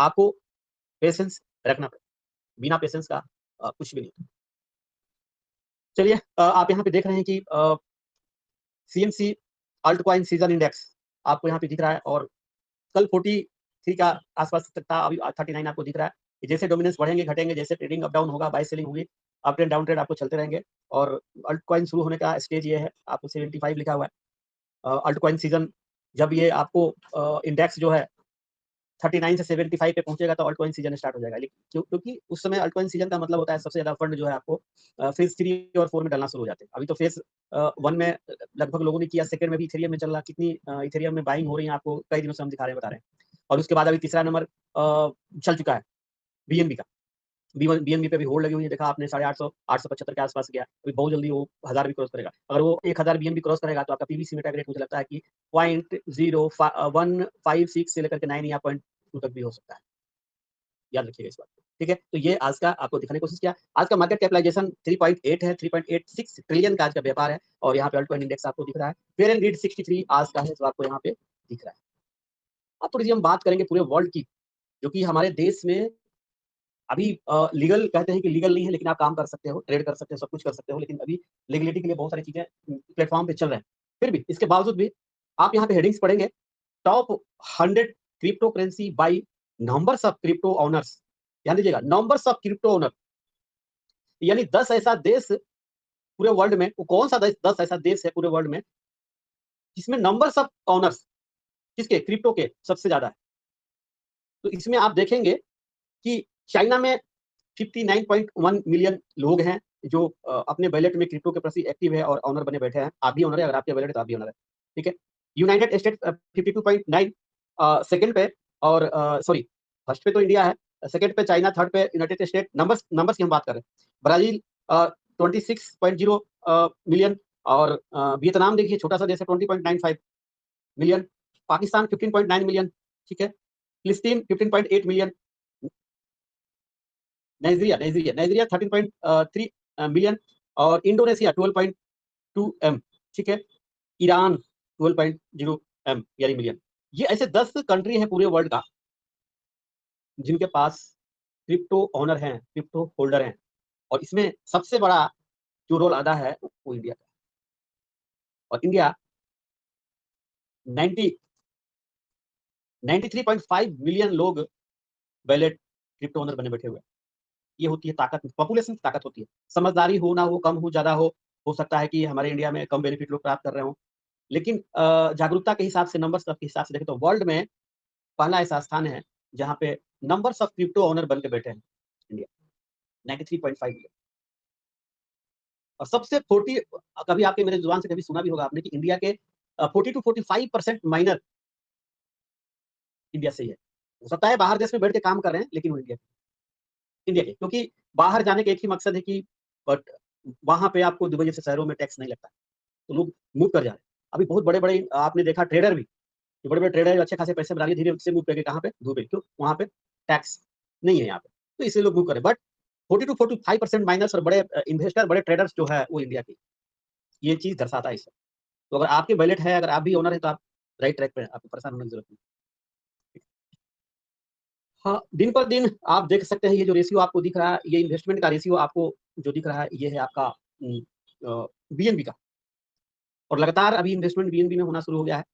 आपको पेशेंस रखना पड़ेगा, बिना पेशेंस का कुछ भी नहीं होता। चलिए आप यहाँ पे देख रहे हैं कि CMC alt coin season index आपको यहाँ पे दिख रहा है और कल 43 का आसपास तक था, अभी 39 आपको दिख रहा है। जैसे डोमिनेंस बढ़ेंगे घटेंगे, जैसे ट्रेडिंग अप डाउन होगा, बाय सेलिंग होगी, अप ट्रेंड डाउन ट्रेंड आपको चलते रहेंगे। और अल्ट कॉइन शुरू होने का स्टेज ये है, आपको 75 लिखा हुआ है। अल्ट कॉइन सीजन जब ये आपको इंडेक्स जो है 39 से 75 पे पहुंचेगा तो अल्टकॉइन सीजन स्टार्ट हो जाएगा। लेकिन क्योंकि उस समय अल्टकॉइन सीजन का मतलब होता है सबसे ज्यादा फंड जो है आपको फेज 3 और 4 में डालना शुरू हो जाते हैं। अभी तो फेज 1 में लगभग लोगों ने किया, सेकंड में भी इथेरियम में चल रहा, कितनी इथेरियम में बाइंग हो रही है आपको कई दिनों से हम दिखा रहे हैं, बता रहे हैं। और उसके बाद अभी तीसरा नंबर चल चुका है बीएनबी का। बीएनबी पे भी होल्ड लगी हुई है, देखा आपने 850 875 के आसपास गया, अभी बहुत जल्दी वो 1000 भी क्रॉस करेगा। अगर वो 1000 बीएनबी क्रॉस करेगा तो आपका पीवी सीमेंट रेट मुझे लगता है कि 0.156 से लेकर के 9 या 0.2 तक भी हो सकता है। याद रखिएगा इस बात को, ठीक है। तो ये आज का आपको दिखाने की कोशिश किया। आज का मार्केट कैपिटलाइजेशन 3.8 है, 3.86 ट्रिलियन का आज का व्यापार है। और यहाँ पे अल्टकॉइन इंडेक्स आपको दिख रहा है, फेयर एंड ग्रीड 63 आज का है, जो आपको यहाँ पे दिख रहा है। अब थोड़ी सी हम बात करेंगे पूरे वर्ल्ड की, जो कि हमारे देश में अभी लीगल कहते हैं कि लीगल नहीं है, लेकिन आप काम कर सकते हो, ट्रेड कर सकते हो, सब कुछ कर सकते हो, लेकिन अभी लीगलिटी के लिए बहुत सारी चीजें प्लेटफॉर्म पे चल रहे हैं। फिर भी इसके बावजूद भी आप यहाँ पे हेडिंग्स पढ़ेंगे, top 100 crypto currency by numbers of crypto owners. ध्यान दीजिएगा, नंबर्स ऑफ क्रिप्टो ओनर, यानी 10 ऐसा देश पूरे वर्ल्ड में, वो कौन सा 10 ऐसा देश है पूरे वर्ल्ड में जिसमें नंबर्स ऑफ ओनर्स किसके, क्रिप्टो के सबसे ज्यादा है। तो इसमें आप देखेंगे कि चाइना में 59.1 मिलियन लोग हैं जो अपने वैलेट में क्रिप्टो के प्रति एक्टिव है और ऑनर बने बैठे हैं। आप भी ऑनर है, अगर आपके वैलेट है तो आप भी ऑनर है, ठीक है। यूनाइटेड स्टेट 52.9 सेकंड पे, और सॉरी फर्स्ट पे तो इंडिया है, सेकंड पे चाइना, थर्ड पे यूनाइटेड स्टेट। नंबर्स की हम बात करें, ब्राजील 26.0 मिलियन, और वियतनाम देखिए छोटा सा देश है 20.95 मिलियन, पाकिस्तान 15.9 मिलियन, ठीक है, फिलिस्तीन 15.8 मिलियन, नाइजीरिया 13.3 मिलियन, और इंडोनेशिया 12.2 एम, ठीक है, ईरान 12.0 एम यानी मिलियन। ये ऐसे 10 कंट्री हैं पूरे वर्ल्ड का जिनके पास क्रिप्टो ओनर हैं, क्रिप्टो होल्डर हैं। और इसमें सबसे बड़ा जो रोल अदा है वो इंडिया का। और इंडिया 90 93.5 मिलियन लोग वैलेट क्रिप्टो ओनर बने बैठे हुए हैं। ये होती है ताकत, पॉपुलेशन की ताकत होती है। समझदारी हो ना हो, कम हो ज्यादा हो सकता है कि हमारे इंडिया में कम बेनिफिट लोग प्राप्त कर रहे हो, लेकिन जागरूकता के हिसाब से, नंबर्स के हिसाब से देखें तो वर्ल्ड में पहला ऐसा स्थान है जहां पे नंबर्स ऑफ क्रिप्टो ओनर बन के बैठे हैं इंडिया, 93.5 मिलियन। और सबसे 40, कभी आपके मेरे जुबान से कभी सुना भी होगा आपने कि इंडिया के 40 to 45% माइनर इंडिया से ही है। हो सकता है बाहर देश में बैठ के काम कर रहे हैं, लेकिन वो इंडिया के, क्योंकि बाहर जाने का एक ही मकसद है कि बट वहां पे आपको दुबई जैसे शहरों में टैक्स नहीं लगता, तो लोग मूव कर जा रहे हैं। अभी बहुत बड़े बड़े आपने देखा ट्रेडर भी, जो बड़े बड़े ट्रेडर अच्छे खासे पैसे बना लिए, धीरे से मूव करके कहाँ पे, दुबई, क्यों, वहां पे टैक्स नहीं है यहाँ पे, तो इसलिए लोग मूव करें। बट 40 to 45% माइनस और बड़े इन्वेस्टर, बड़े ट्रेडर्स जो है वो इंडिया की, ये चीज दर्शाता है इससे। तो अगर आपके वैलेट है, अगर आप भी ओनर है, तो आप राइट ट्रैक पे हैं, आपको परेशान होने की जरूरत नहीं। हाँ, दिन पर दिन आप देख सकते हैं, ये जो रेशियो आपको दिख रहा है, ये इन्वेस्टमेंट का रेशियो आपको जो दिख रहा है, ये है आपका बीएनबी का। और लगातार अभी इन्वेस्टमेंट बीएनबी में होना शुरू हो गया है।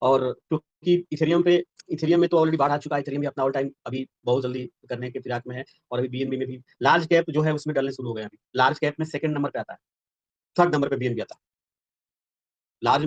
और क्योंकि इथेरियम में तो ऑलरेडी बाढ़ आ चुका है, इथेरियम भी अपना ऑल टाइम अभी बहुत जल्दी करने के फिराक में है। और अभी बीएनबी में भी लार्ज कैप जो है उसमें डलने शुरू हो गए। अभी लार्ज कैप में सेकंड नंबर पे आता है, थर्ड नंबर पे बीएनबी आता है। लार्ज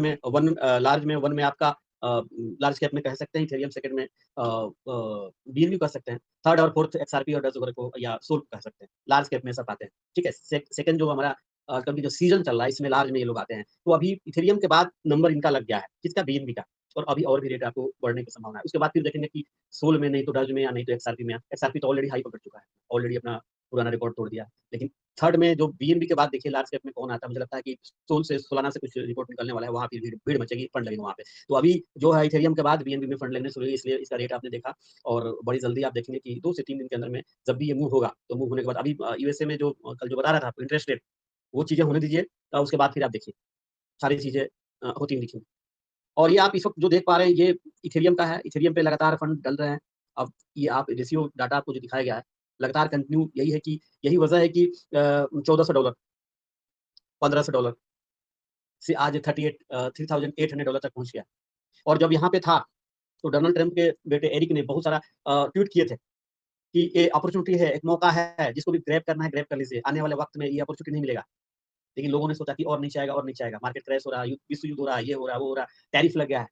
में वन में आपका लार्ज कैप में कह सकते हैं इथेरियम, सेकंड में बीएनबी कह सकते हैं, थर्ड और फोर्थ एक्सआरपी और डज वगैरह को या सोल कह सकते हैं। लार्ज कैप में सब आते हैं, ठीक है। सेकंड जो हमारा क्योंकि जो सीजन चल रहा है इसमें लार्ज में ये लोग आते हैं। तो अभी इथेरियम के बाद नंबर इनका लग गया है, किसका, बीएनबी का। और अभी और भी रेट आपको बढ़ने की संभावना है। उसके बाद फिर देखेंगे कि सोल में, नहीं तो डज में, या नहीं तो एक्सआरपी में। एक्सआरपी तो ऑलरेडी हाई पकड़ चुका है, ऑलरेडी अपना पुराना रिकॉर्ड तोड़ दिया। लेकिन थर्ड में जो बीएनबी के बाद देखिए लार्ज कैप में कौन आता है। मुझे लगता है कि सोल से सोलाना से कुछ रिपोर्ट निकलने वाला है, वहाँ पे भीड़ मचेगी, फंड लगेगा वहाँ पे। तो अभी जो है इथेरियम के बाद बीएनबी में फंड लगने शुरू हुए, इसलिए इसका रेट आपने देखा। और बड़ी जल्दी आप देखेंगे कि 2 से 3 दिन के अंदर में जब भी ये मूव होगा, तो मूव होने के बाद अभी यूएसए में जो कल जो बता रहा था इंटरेस्ट रेट, वो चीजें होने दीजिए, उसके बाद फिर आप देखिए सारी चीजें होती दिखेंगी। और ये आप इस वक्त जो देख पा रहे हैं, ये इथेरियम का है। इथेरियम पे लगातार फंड डल रहे हैं। अब ये आप रेशियो डाटा आपको जो दिखाया गया है, लगातार कंटिन्यू यही है कि यही वजह है कि $1400, $1500 से आज 3800 $3,800 तक पहुँच गया। और जब यहाँ पे था, तो डोनाल्ड ट्रंप के बेटे एरिक ने बहुत सारा ट्वीट किए थे कि ये अपॉर्च्युनिटी है, एक मौका है, जिसको भी ग्रैब करना है, ग्रैब कर लीजिए। आने वाले वक़्त में ये अपॉर्च्युनिटी नहीं मिलेगा। लेकिन लोगों ने सोचा कि और नीचे आएगा और नीचे आएगा, मार्केट क्रैश हो रहा है, विश्व युद्ध हो रहा है, ये हो रहा है, वो हो रहा है, टैरिफ लग गया है।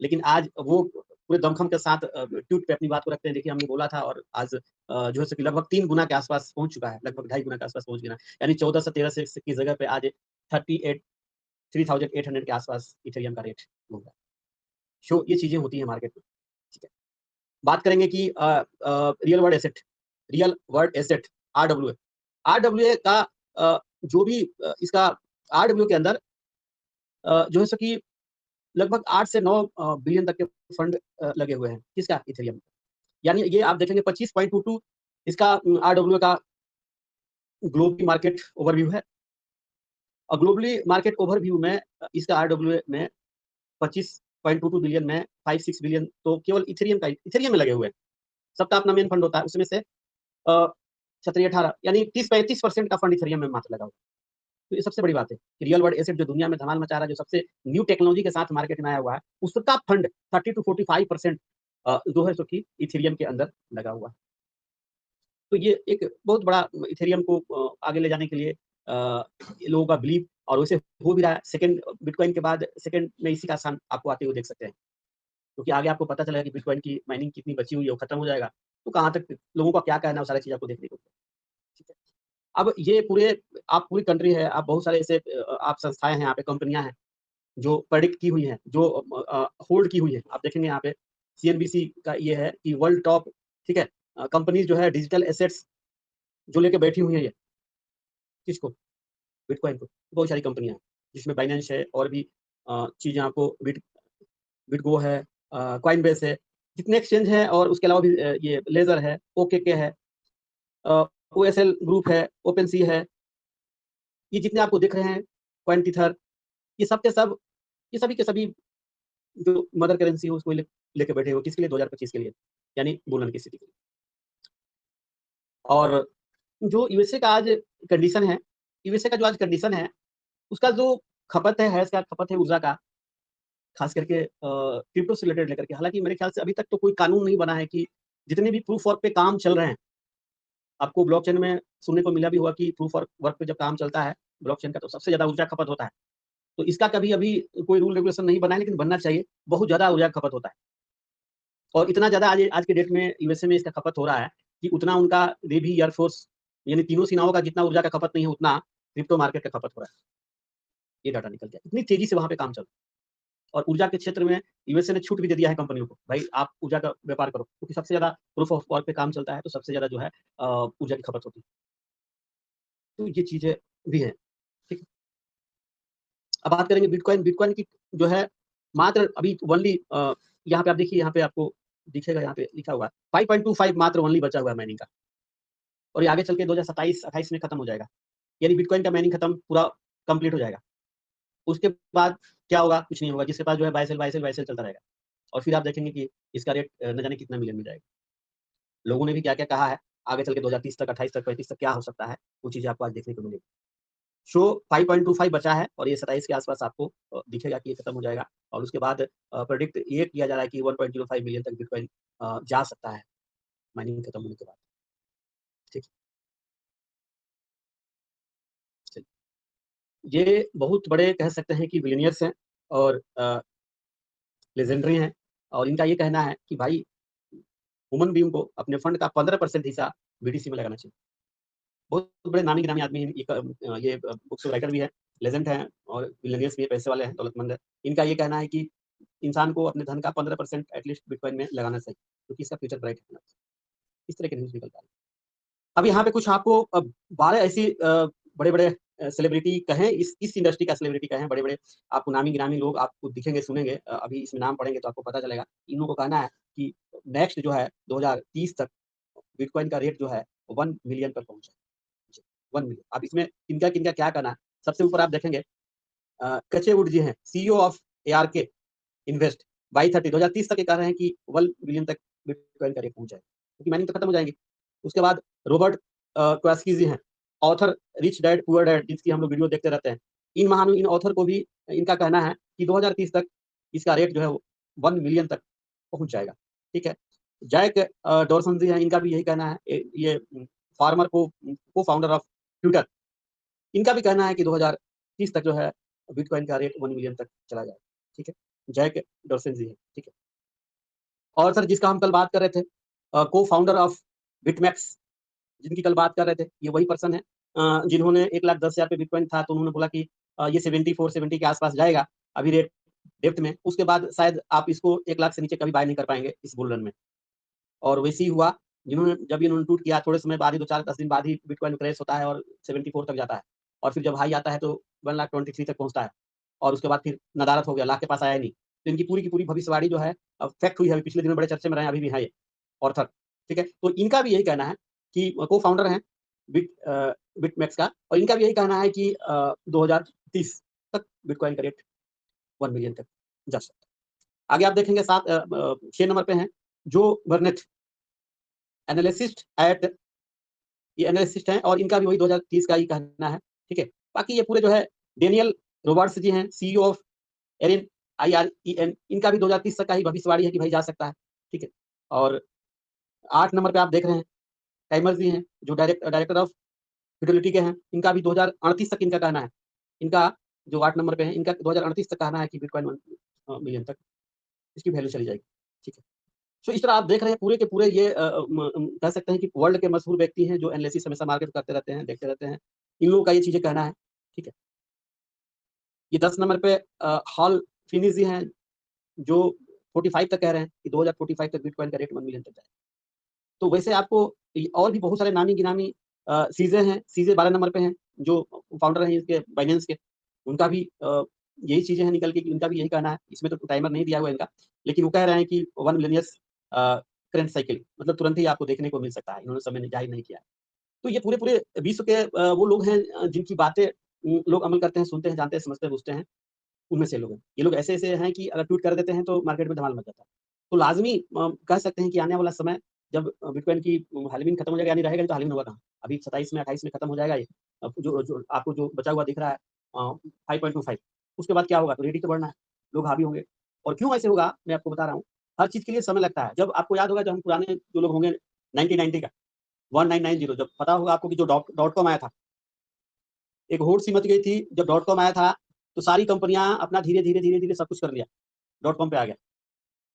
लेकिन आज वो पूरे दमखम के साथ ट्वीट पे अपनी बात को रखते हैं, देखिए हमने बोला था और आज जो है सो कि लगभग 3 गुना के आस-पास पहुँच चुका है, लगभग 2.5 गुना के आस-पास पहुँच गया। यानी 14 से 13 से की जगह पे आज 38 3800 के आस-पास इथेरियम का रेट घूम रहा है। सो ये चीज़ें होती हैं मार्केट में, ठीक है। बात करेंगे कि real world asset RWA. RWA का जो भी इसका आरडब्ल्यूए के अंदर जो है सो कि लगभग 8 से 9 बिलियन तक के फंड लगे हुए हैं। किसका? इथेरियम। यानी ये आप देखेंगे 25.22 इसका आरडब्ल्यूए का ग्लोबली मार्केट ओवरव्यू है। और ग्लोबली मार्केट ओवरव्यू में इसका आरडब्ल्यूए में 25.22 बिलियन में 5-6 बिलियन तो केवल इथेरियम में लगे हुए हैं। सबका अपना मेन फंड होता है, उसमें से 17-18 यानी 30-35% का फंड इथेरियम में मात्र लगा हुआ है। तो ये सबसे बड़ी बात है कि रियल वर्ल्ड एसेट जो दुनिया में धमाल मचा रहा है, जो सबसे न्यू टेक्नोलॉजी के साथ मार्केट में आया हुआ है, उसका फंड 30 टू 45% जो है सो कि इथेरियम के अंदर लगा हुआ है। तो ये एक बहुत बड़ा इथेरियम को आगे ले जाने के लिए लोगों का बिलीव और वैसे हो भी रहा है। सेकंड बिटकॉइन के बाद सेकंड में इसी का स्थान आपको आते हुए देख सकते हैं। क्योंकि आगे आपको पता चलेगा कि बिटकॉइन की माइनिंग कितनी बची हुई है, वो खत्म हो जाएगा। तो कहाँ तक लोगों का क्या कहना है, वो सारी चीज़ आपको देखने को मिलेगी। ठीक है। अब ये पूरे आप पूरी कंट्री है, आप बहुत सारे ऐसे आप संस्थाएँ हैं, यहाँ पे कंपनियाँ हैं, जो प्रेडिक्ट की हुई हैं, जो होल्ड की हुई हैं। आप देखेंगे यहाँ पे सीएनबीसी का ये है कि वर्ल्ड टॉप, ठीक है, कंपनीज़ जो है डिजिटल एसेट्स जो लेके बैठी हुई हैं ये, किसको? बिटकॉइन को। बहुत सारी कंपनियाँ हैं, जिसमें बाइनेंस है और भी चीज़ें आपको बिटगो है, कॉइनबेस है, जितने एक्सचेंज हैं और उसके अलावा भी ये लेज़र है, ओकेके है, अ, ओएसएल ग्रुप है, ओपेनसी है, ये जितने आपको दिख रहे हैं, क्वांटिथर, ये सब के सब ये सभी के सभी जो मदर करेंसी है उसको लेके बैठे हो, किसके लिए? 2025 के लिए, यानी बुलन की स्थिति के लिए। और जो यूएसए का आज कंडीशन है, यूएसए का जो आज कंडीशन है, उसका जो खपत है, हैश का खपत है ऊर्जा का, खास करके क्रिप्टो से रिलेटेड लेकर के, हालाँकि मेरे ख्याल से अभी तक तो कोई कानून नहीं बना है कि जितने भी प्रूफ वर्क पे काम चल रहे हैं, आपको ब्लॉकचेन में सुनने को मिला भी होगा कि प्रूफ वर्क पे जब काम चलता है, ब्लॉकचेन का तो सबसे ज़्यादा ऊर्जा खपत होता है। तो इसका कभी अभी कोई रूल रेगुलेशन नहीं बना है, लेकिन बनना चाहिए, बहुत ज़्यादा ऊर्जा खपत होता है। और इतना ज़्यादा आज आज के डेट में यूएसए में इसका खपत हो रहा है कि उतना उनका नेवी, एयरफोर्स यानी तीनों सेनाओं का जितना ऊर्जा का खपत नहीं है, उतना क्रिप्टो मार्केट का खपत हो रहा है। ये डाटा निकल गया। इतनी तेज़ी से वहाँ पे काम चल रहा है। और ऊर्जा के क्षेत्र में यूएसए ने छूट भी दे दिया है कंपनियों को, भाई आप ऊर्जा का व्यापार करो, क्योंकि सबसे ज़्यादा प्रूफ ऑफ वर्क पे काम चलता है, तो सबसे ज़्यादा जो है ऊर्जा की खपत होती है। तो ये चीज़ें भी हैं, ठीक है। अब बात करेंगे बिटकॉइन, बिटकॉइन की जो है मात्र अभी ओनली यहाँ पे आप देखिए, यहाँ पे आपको दिखेगा, यहाँ पे लिखा हुआ है 5.25 मात्र ओनली बचा हुआ है माइनिंग का। और ये आगे चल के 2027-28 में खत्म हो जाएगा। यानी बिटकॉइन का माइनिंग खत्म पूरा कंप्लीट हो जाएगा। उसके बाद क्या होगा? कुछ नहीं होगा, जिसके पास जो है बाय सेल चलता रहेगा। और फिर आप देखेंगे कि इसका रेट न जाने कितना मिलियन में जाएगा। लोगों ने भी क्या-क्या कहा है, आगे चल के 2030 तक, 28 तक, 35 तक क्या हो सकता है, वो चीज़ें आपको आज देखने को मिलेगी। सो 5.25 बचा है और ये 27 के आस-पास आपको दिखेगा कि ये खत्म हो जाएगा और उसके बाद प्रेडिक्ट ये किया जा रहा है कि 1.05 मिलियन तक बिटकॉइन जा सकता है, माइनिंग खत्म होने के बाद। ठीक है, चलिए। ये बहुत बड़े कह सकते हैं कि बिलियनियर्स हैं और लेजेंडरी हैं और इनका ये कहना है कि भाई ह्यूमन बीइंग को अपने फंड का 15% हिस्सा बीटीसी में लगाना चाहिए। बहुत बड़े नामी-गिरामी आदमी हैं, ये बुक्स राइटर भी हैं, लेजेंड हैं और बिलियनियर्स भी हैं, पैसे वाले हैं, दौलतमंद हैं। इनका ये कहना है कि इंसान को अपने धन का 15% एटलीस्ट बिटकॉइन में लगाना चाहिए, क्योंकि इसका फ्यूचर ब्राइट है। इस तरह के न्यूज़ निकल रहा है। अब यहाँ पे कुछ आपको 12 ऐसी बड़े-बड़े सेलिब्रिटी कहें, इस इंडस्ट्री का सेलिब्रिटी कहें, बड़े-बड़े आपको नामी-गिरामी लोग आपको दिखेंगे, सुनेंगे, अभी इसमें नाम पढ़ेंगे तो आपको पता चलेगा। इन लोगों का कहना है कि नेक्स्ट जो है 2030 तक बिटकॉइन का रेट जो है 1 मिलियन पर पहुँचे। जी, 1 मिलियन। अब इसमें किनका-किनका क्या कहना है? सबसे ऊपर आप देखेंगे कचे वुड जी हैं, CEO of ARK Invest by 30 2030 तक ये कह रहे हैं कि 1 बिलियन तक बिटकॉइन का रेट पहुंच जाएगा, क्योंकि माइनिंग तो खत्म हो जाएंगी। उसके बाद रॉबर्ट क्वास्कीजी हैं, author rich dad poor dad, जिसकी हम लोग वीडियो देखते रहते हैं। इन ऑथर को भी इनका कहना है कि 2030 तक इसका रेट जो है 1 मिलियन तक पहुंच जाएगा। ठीक है। जैक डॉर्सन जी हैं, इनका भी यही कहना है। ये फार्मर को फाउंडर ऑफ ट्विटर, इनका भी कहना है कि 2030 तक जो है बिटकॉइन का रेट 1 मिलियन तक चला जाएगा। ठीक है। जैक डॉर्सन जी है। ठीक है। और सर जिसका हम कल बात कर रहे थे, को फाउंडर ऑफ बिटमैक्स, जिनकी कल बात कर रहे थे, ये वही पर्सन है जिन्होंने 1,10,000 पे बिटकॉइन था, तो उन्होंने बोला कि ये 74-70 के आसपास जाएगा अभी रेट डेप्थ में। उसके बाद शायद आप इसको 1 लाख से नीचे कभी बाय नहीं कर पाएंगे इस बुल रन में। और वैसे ही हुआ, जब इन्होंने टूट किया, थोड़े समय बाद ही 2-4-10 दिन बाद ही बिटकॉइन क्रैश होता है और 74 तक जाता है, और फिर जब हाई आता है तो 1,23,000 तक पहुंचता है, और उसके बाद फिर नदारत हो गया, लाख के पास आया नहीं। तो इनकी पूरी की पूरी भविष्यवाणी जो है फैक्ट हुई है। पिछले दिनों बड़े चर्चे में रहे, अभी भी है ये ऑर्थर। ठीक है। तो इनका भी यही कहना है कि को फाउंडर है बिटमैक्स का, और इनका भी यही कहना है कि 2030 तक बिटकॉइन का रेट 1 मिलियन तक जा सकता है। आगे आप देखेंगे 6 नंबर पे हैं जो बर्नेट, एनालिसिस्ट एट, ये एनालिसिस्ट हैं, और इनका भी वही 2030 का ही कहना है। ठीक है। बाकी ये पूरे जो है डेनियल रॉबर्ट्स जी हैं, सीईओ ऑफ एरिन IREN, इनका भी 2030 तक का ही भविष्यवाणी है कि भाई जा सकता है। ठीक है। और 8 नंबर पे आप देख रहे हैं टाइमर जी हैं, जो डायरेक्टर ऑफ फिडेलिटी के हैं, इनका भी 2038 तक इनका कहना है। इनका जो 8 नंबर पे है, इनका 2038 तक कहना है कि बिटकॉइन 1 मिलियन तक इसकी वैल्यू चली जाएगी। ठीक है। तो इस तरह आप देख रहे हैं पूरे के पूरे ये कह सकते हैं कि वर्ल्ड के मशहूर व्यक्ति हैं जो एनालिसिस हमेशा मार्केट करते रहते हैं, देखते रहते हैं। इन लोगों का ये चीजें कहना है। ठीक है। ये 10 नंबर पे हॉल फिनिश जी हैं, जो 45 तक कह रहे हैं कि 2045 तक बिटकॉइन का रेट 1 मिलियन तक जाएगा। तो वैसे आपको और भी बहुत सारे नामी गिनामी सीजे हैं। सीजे 12 नंबर पे हैं, जो फाउंडर हैं इसके बाइनेंस के, उनका भी यही चीजें हैं निकल के कि उनका भी यही कहना है। इसमें तो टाइमर नहीं दिया हुआ इनका, लेकिन वो कह रहे हैं कि 1 मिलियन करंट साइकिल मतलब तुरंत ही आपको देखने को मिल सकता है। इन्होंने समय जाहिर नहीं किया। तो ये पूरे पूरे विश्व के वो लोग हैं जिनकी बातें लोग अमल करते हैं, सुनते हैं, जानते हैं, समझते हैं, बुझते हैं, उनमें से लोग हैं। ये लोग ऐसे-ऐसे हैं कि अगर ट्वीट कर देते हैं तो मार्केट में धमाल मच जाता है। तो लाज़मी कह सकते हैं कि आने वाला समय जब बिटकॉइन की हाल्विंग खत्म हो जाएगा, यानी रहेगा नहीं तो हाल्विंग होगा कहाँ? अभी 27 में 28 में खत्म हो जाएगा ये। जो आपको जो बचा हुआ दिख रहा है 5.25, उसके बाद क्या होगा? तो रेट ही तो बढ़ना है, लोग हावी होंगे। और क्यों ऐसे होगा मैं आपको बता रहा हूँ। हर चीज़ के लिए समय लगता है। जब आपको याद होगा, जब हम पुराने जो लोग होंगे 1990 का 1990, जब पता होगा आपको कि जो डॉट कॉम आया था, एक होड़ सी मच गई थी जब डॉट कॉम आया था, तो सारी कंपनियां अपना धीरे-धीरे सब कुछ कर लिया, डॉट कॉम पे आ गया।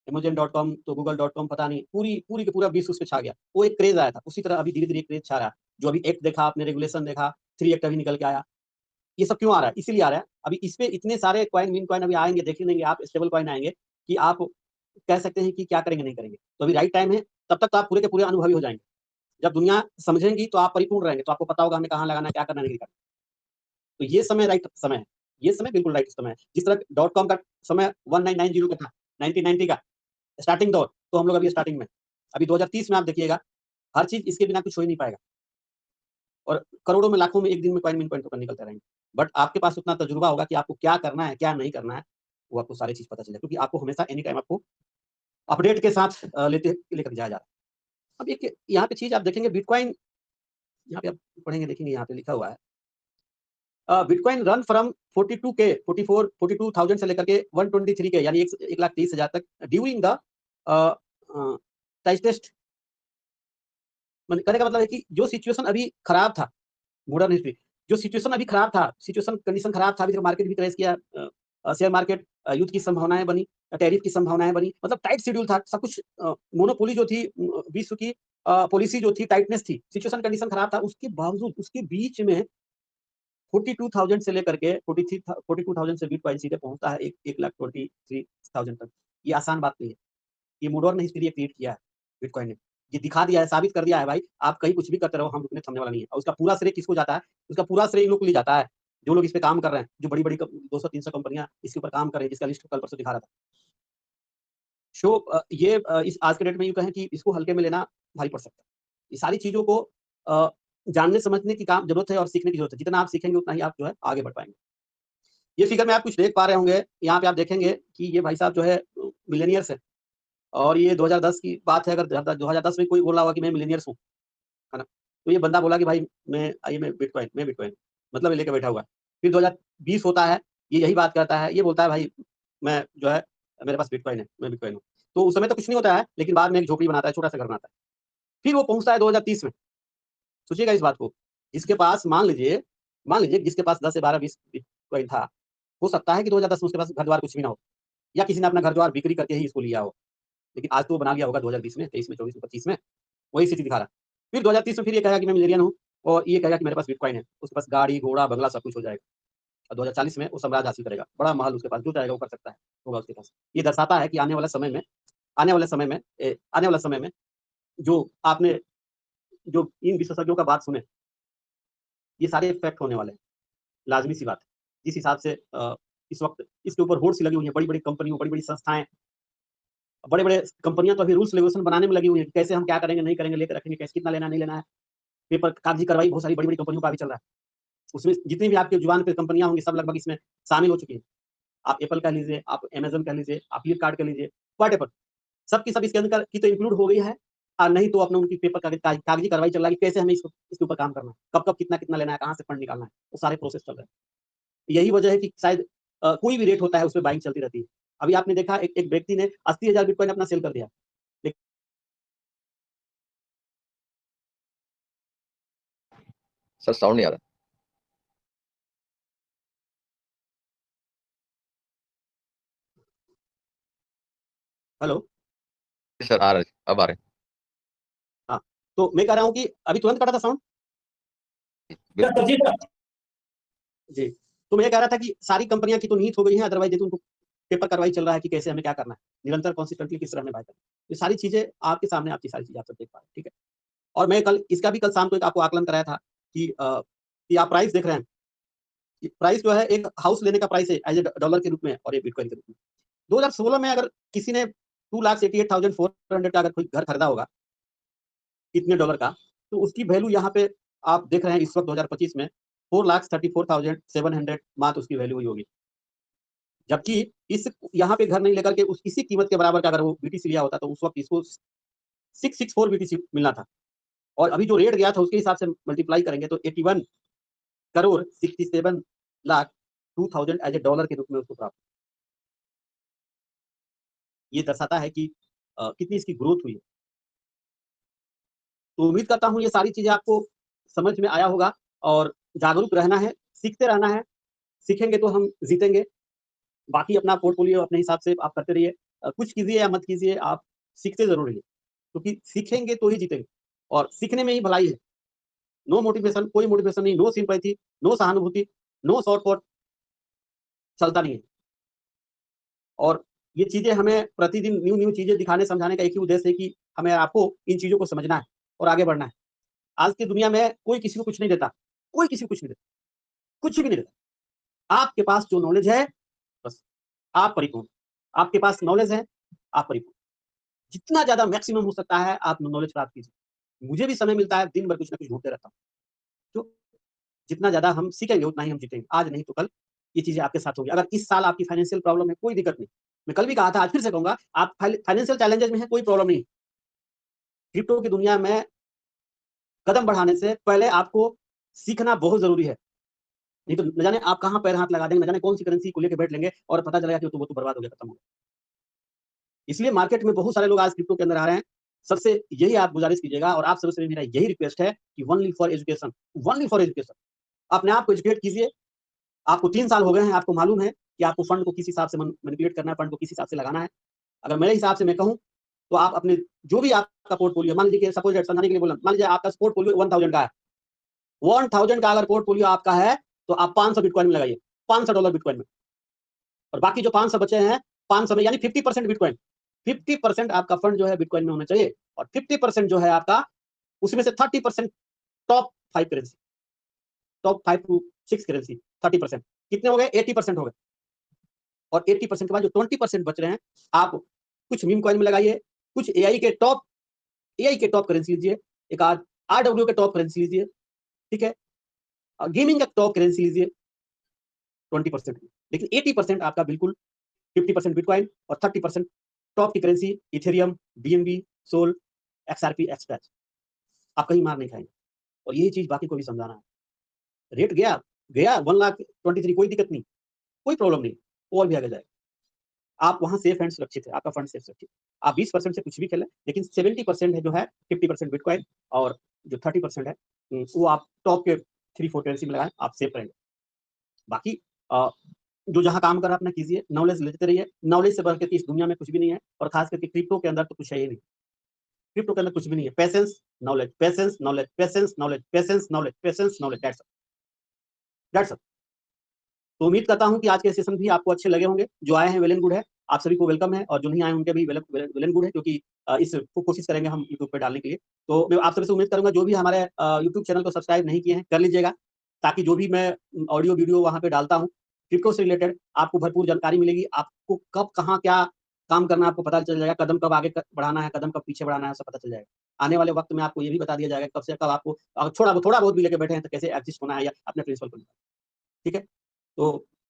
Amazon.com तो Google.com, पता नहीं पूरी पूरी का पूरा विश्व उस पे छा गया। वो एक क्रेज़ आया था। उसी तरह अभी धीरे-धीरे क्रेज़ छा रहा है। जो अभी एक्ट देखा आपने, रेगुलेशन देखा, 3 एक्ट अभी निकल के आया। ये सब क्यों आ रहा है? इसीलिए आ रहा है। अभी इस पे इतने सारे कॉइन, मीम कॉइन अभी आएँगे, देख लेंगे आप, स्टेबल कॉइन आएँगे कि आप कह सकते हैं कि क्या करेंगे, नहीं करेंगे। तो अभी राइट टाइम है, तब तक तो आप पूरे के पूरे अनुभवी हो जाएँगे। जब दुनिया समझेंगी तो आप परिपूर्ण रहेंगे, तो आपको पता होगा हमें कहाँ लगाना है, क्या करना है, नहीं करना। तो ये समय राइट समय है। ये समय बिल्कुल राइट समय है। जिस तरह डॉट कॉम का समय 1990 का था, 1990 का स्टार्टिंग दौर, तो हम लोग अभी स्टार्टिंग में। अभी 2030 में आप देखिएगा, हर चीज़ इसके बिना कुछ हो ही नहीं पाएगा। और करोड़ों में, लाखों में एक दिन में कॉइन, मीम कॉइन टोकन निकलते रहेंगे। बट आपके पास उतना तजुर्बा होगा कि आपको क्या करना है, क्या नहीं करना है, वो आपको सारी चीज़ पता चल जाए, क्योंकि आपको हमेशा एनी टाइम आपको अपडेट के साथ लेकर जाया जा रहा है। अब एक यहाँ पे चीज़ आप देखेंगे, बिटकॉइन यहाँ पे आप पढ़ेंगे, देखेंगे यहाँ पे लिखा हुआ है, बिटकॉइन रन फ्रॉम 42 के 44 42,000 से लेकर के 123 के, यानी 1,30,000 तक ड्यूरिंग द टाइटेस्ट। कहने का मतलब है कि जो सिचुएशन अभी खराब था, मॉडर्न हिस्ट्री, जो सिचुएशन अभी खराब था, सिचुएशन कंडीशन खराब था, अभी तक मार्केट भी क्रैश किया, शेयर मार्केट, युद्ध की संभावनाएं बनी, टैरिफ की संभावनाएं बनी, मतलब टाइट शेड्यूल था सब कुछ। मोनोपोली जो थी, विश्व की पॉलिसी जो थी, टाइटनेस थी, सिचुएशन कंडीशन खराब था, उसके बावजूद उसके बीच में 42,000 से लेकर के 42,000 से बिटकॉइन सीधे पहुंचता है 1,23,000 तक। ये आसान बात नहीं है। ये मॉडर्न हिस्ट्री क्रिएट किया है बिटकॉइन ने। ये दिखा दिया है, साबित कर दिया है भाई, आप कहीं कुछ भी करते रहो, हम रुकने थमने वाला नहीं है। और उसका पूरा श्रेय किसको जाता है? उसका पूरा श्रेय इन लोग को लिया जाता है, जो लोग इस पे काम कर रहे हैं, जो बड़ी-बड़ी 200-300 कंपनियां इसके ऊपर काम कर रही हैं, जिसका लिस्ट कल परसों दिखा रहा था। ये इस आज के डेट में यूँ कहें कि इसको हल्के में लेना भारी पड़ सकता है। ये सारी चीज़ों को जानने समझने की काम ज़रूरत है और सीखने की ज़रूरत है। जितना आप सीखेंगे उतना ही आप जो है आगे बढ़ पाएँगे। ये फिगर में आप कुछ देख पा रहे होंगे, यहाँ पे आप देखेंगे कि ये भाई साहब जो है मिलियनियर्स हैं, और ये 2010 की बात है, अगर 2010 में कोई बोला होगा कि मैं मिलियनियर्स हूँ, है ना? तो ये बंदा बोला कि भाई मैं बिटकॉइन मतलब ये लेके बैठा हुआ है। फिर 2020 होता है, ये यही बात करता है, ये बोलता है भाई मैं जो है मेरे पास बिटकॉइन है, मैं बिटकॉइन हूँ। तो उस समय तो कुछ नहीं होता है, लेकिन बाद में एक झोपड़ी बनाता है, छोटा-सा घर बनाता है। फिर वो पहुँचता है 2030 में, सोचिएगा इस बात को। जिसके पास मान लीजिए जिसके पास 10 से 12, 20 बिटकॉइन था, हो सकता है कि 2010 में उसके पास घर-द्वार कुछ भी ना हो, या किसी ने अपना घर-द्वार बिक्री करके ही इसको लिया हो। लेकिन आज तो वो बना लिया होगा 2020 में, 23 में, 24 में, 25 में, वही स्थिति दिखा रहा है। फिर 2030 में फिर ये कहेगा कि मैं मिलियनियर हूँ और ये कहेगा कि मेरे पास बिटकॉइन है। उसके पास गाड़ी, घोड़ा, बंगला सब कुछ हो जाएगा और 2040 में वो साम्राज्य हासिल करेगा। बड़ा महल उसके पास जो चाहेगा वो कर सकता है, होगा उसके पास। ये दर्शाता है कि आने वाले समय में जो आपने जो इन विशेषज्ञों का बात सुने, ये सारे इफ़ेक्ट होने वाले हैं, लाज़मी-सी बात है। जिस हिसाब से इस वक़्त इसके ऊपर होड़ सी लगी हुई है, बड़ी-बड़ी कंपनियों, बड़ी-बड़ी संस्थाएँ, बड़े-बड़े कंपनियाँ तो अभी रूल्स रेगुलेशन बनाने में लगी हुई हैं, कैसे हम क्या करेंगे, नहीं करेंगे, लेके रखेंगे, कैसे कितना लेना है, नहीं लेना है। पेपर कागज़ी कार्रवाई बहुत सारी बड़ी-बड़ी कंपनियों का अभी चल रहा है। उसमें जितनी भी आपके जुबान पे कंपनियाँ होंगी, सब लगभग इसमें शामिल हो चुकी हैं। आप एप्पल कह लीजिए, आप अमेज़न कह लीजिए, आप फ्लिपकार्ट कह लीजिए, व्हाटएवर, सब की सब इसके अंदर की तो इंक्लूड हो गई है। नहीं तो अपना उनकी पेपर कागज़ी कार्रवाई चल रहा है कि कैसे हमें इसके ऊपर काम करना है, कब-कब, कितना-कितना लेना है, कहाँ से फंड निकालना है, वो सारे प्रोसेस चल रहे हैं। यही वजह है कि शायद कोई भी रेट होता है, उसमें बाइंग चलती रहती है। अभी आपने देखा एक एक व्यक्ति ने 80,000 बिटकॉइन अपना सेल कर दिया। लेक सर साउंड नहीं आ रहा। हेलो? जी सर, आ रहे, अब आ रहे हाँ, तो मैं कह रहा हूँ कि अभी तुरंत कटा था साउंड? हैं। बिल्कुल। जी, तो मैं ये कह रहा था कि सारी कंपनियाँ की तो नीयत हो गई है, अदरवाइज़ देखो उनको पेपर कार्रवाई चल रहा है कि कैसे हमें क्या करना है, निरंतर कंसिस्टेंटली किस तरह हमें बाय करना है। ये सारी चीज़ें आपके सामने, आपकी सारी चीज़ें आप सब देख पा रहे हैं, ठीक है? और मैं कल शाम को एक आपको आकलन कराया था कि आप प्राइस देख रहे हैं, कि प्राइस जो है एक हाउस लेने का प्राइस है एज़ अ डॉलर के रूप में और एक बिटकॉइन के रूप में। 2016 में अगर किसी ने 2,88,400 का अगर कोई घर खरीदा होगा, इतने डॉलर का, तो उसकी वैल्यू यहाँ पे आप देख रहे हैं इस वक़्त 2025 में 4,34,700 मात्र उसकी वैल्यू हुई होगी। जबकि इस यहाँ पे घर नहीं लेकर के इसी कीमत के बराबर का अगर वो बीटीसी लिया होता तो उस वक़्त इसको 664 बीटीसी मिलना था और अभी जो रेट गया था उसके हिसाब से मल्टीप्लाई करेंगे तो 81 crore 67 lakh 2000 as a dollar के रूप में उसको प्राप्त। ये दर्शाता है कि कितनी इसकी ग्रोथ हुई है। तो उम्मीद करता हूँ ये सारी चीज़ें आपको समझ में आया होगा और जागरूक रहना है, सीखते रहना है, सीखेंगे तो हम जीतेंगे। बाकी अपना पोर्टफोलियो अपने हिसाब से आप करते रहिए। कुछ कीजिए या मत कीजिए, आप सीखते ज़रूर रहिए, क्योंकि सीखेंगे तो ही जीतेंगे और सीखने में ही भलाई है। नो मोटिवेशन, कोई मोटिवेशन नहीं, नो सिम्पैथी, नो सहानुभूति, नो शॉर्टकट चलता नहीं है। और ये चीज़ें हमें प्रतिदिन न्यू-न्यू चीज़ें दिखाने, समझाने का एक ही उद्देश्य है कि हमें आपको इन चीज़ों को समझना है और आगे बढ़ना है। आज की दुनिया में कोई किसी को कुछ नहीं देता, कोई किसी को कुछ नहीं देता, कुछ भी नहीं देता। आपके पास जो नॉलेज है, बस आप परिपूर्ण। आपके पास नॉलेज है, आप परिपूर्ण। जितना ज़्यादा मैक्सिमम हो सकता है, आप नॉलेज प्राप्त कीजिए। मुझे भी समय मिलता है, दिन भर कुछ ना कुछ ढूँढते रहता हूँ। तो जितना ज़्यादा हम सीखेंगे, उतना ही हम जीतेंगे। आज नहीं तो कल ये चीज़ें आपके साथ होंगी। अगर इस साल आपकी फाइनेंशियल प्रॉब्लम है, कोई दिक्कत नहीं। मैं कल भी कहा था, आज फिर से कहूँगा, आप फाइनेंशियल चैलेंजेज़ में हैं, कोई प्रॉब्लम नहीं। क्रिप्टो की दुनिया में कदम बढ़ाने से पहले आपको सीखना बहुत ज़रूरी है। नहीं तो न जाने आप कहाँ पैर हाथ लगा देंगे, न जाने कौन-सी करेंसी को लेके बैठ लेंगे और पता चलेगा कि वो तो बर्बाद हो गया, खत्म हो गया। इसलिए मार्केट में बहुत सारे लोग आज क्रिप्टो के अंदर आ रहे हैं। सबसे यही आप गुज़ारिश कीजिएगा और आप सबसे मेरा यही रिक्वेस्ट है कि ओनली फॉर एजुकेशन। अपने आप को एजुकेट कीजिए। आपको 3 साल हो गए हैं, आपको मालूम है कि आपको फंड को किस हिसाब से मैनिपुलेट करना है, फंड को किस हिसाब से लगाना है। अगर मेरे हिसाब से मैं कहूँ, तो आप अपने जो भी आपका पोर्टफोलियो, मान लीजिए कि सपोज़ दैट समझाने के लिए बोला, मान लीजिए आपका पोर्टफोलियो 1000 का है। 1000 का अगर पोर्टफोलियो आपका है, तो आप 500 बिटकॉइन में लगाइए, $500 बिटकॉइन में। और बाकी जो 500 बचे हैं, 500 में यानी 50% बिटकॉइन। 50% आपका फंड जो है बिटकॉइन में होना चाहिए और 50% जो है आपका, उसमें से 30% top 5 currency, top 5 to 6 currency, 30% कितने हो गए? 80% हो गए। और 80% के बाद जो 20% बच रहे हैं, आप कुछ मीम कॉइन में लगाइए, कुछ एआई के टॉप करेंसी लीजिए, एक आध आरडब्ल्यू के टॉप करेंसी लीजिए, ठीक है? गेमिंग का टॉप करेंसी लीजिए 20%, लेकिन 80% आपका बिल्कुल 50% बिटकॉइन और 30% टॉप की currency Ethereum, BNB, Sol, XRP, एक्सपैच, आप कहीं मार नहीं खाएंगे। और यही चीज बाकी को भी समझाना है। रेट गया गया 1,23,000, कोई दिक्कत नहीं, कोई प्रॉब्लम नहीं, और भी आगे जाएगा। आप वहां सेफ एंड सुरक्षित है, आपका फंड सेफ सुरक्षित। आप 20% से कुछ भी खेलें, लेकिन 70% है जो है 50% बिटकॉइन, और जो 30% है वो आप टॉप के 3-4 करेंसी में लगाएं, आप सेफ रहेंगे। बाकी जो जहां काम कर रहा है अपना कीजिए, नॉलेज लेते रहिए। नॉलेज से बढ़ के इस दुनिया में कुछ भी नहीं है, और खास करके क्रिप्टो के अंदर तो कुछ है ही नहीं। क्रिप्टो के अंदर कुछ भी नहीं है। Patience, knowledge, patience, knowledge, patience, knowledge, patience, knowledge, patience, knowledge, that's all. तो उम्मीद करता हूं कि आज के सेशन भी आपको अच्छे लगे होंगे। जो आए हैं वेल एंड गुड है, आप सभी को वेलकम है, और जो नहीं आए उनके भी वेल एंड गुड है, क्योंकि इस कोशिश करेंगे हम यूट्यूब पे डालने के लिए। तो मैं आप सभी से उम्मीद करूंगा जो भी हमारे यूट्यूब चैनल को सब्सक्राइब नहीं किए हैं कर लीजिएगा, ताकि जो भी मैं ऑडियो वीडियो वहां पे डालता हूँ क्रिप्टो से रिलेटेड, आपको भरपूर जानकारी मिलेगी। आपको कब कहाँ क्या काम करना है आपको पता चल जाएगा, कदम कब आगे बढ़ाना है, कदम कब पीछे बढ़ाना है, सब पता चल जाएगा। आने वाले वक्त में आपको ये भी बता दिया जाएगा कब से कब आपको थोड़ा बहुत भी लेके बैठे हैं तो कैसे एडजस्ट होना है या अपने प्रिंसिपल को। ठीक है, तो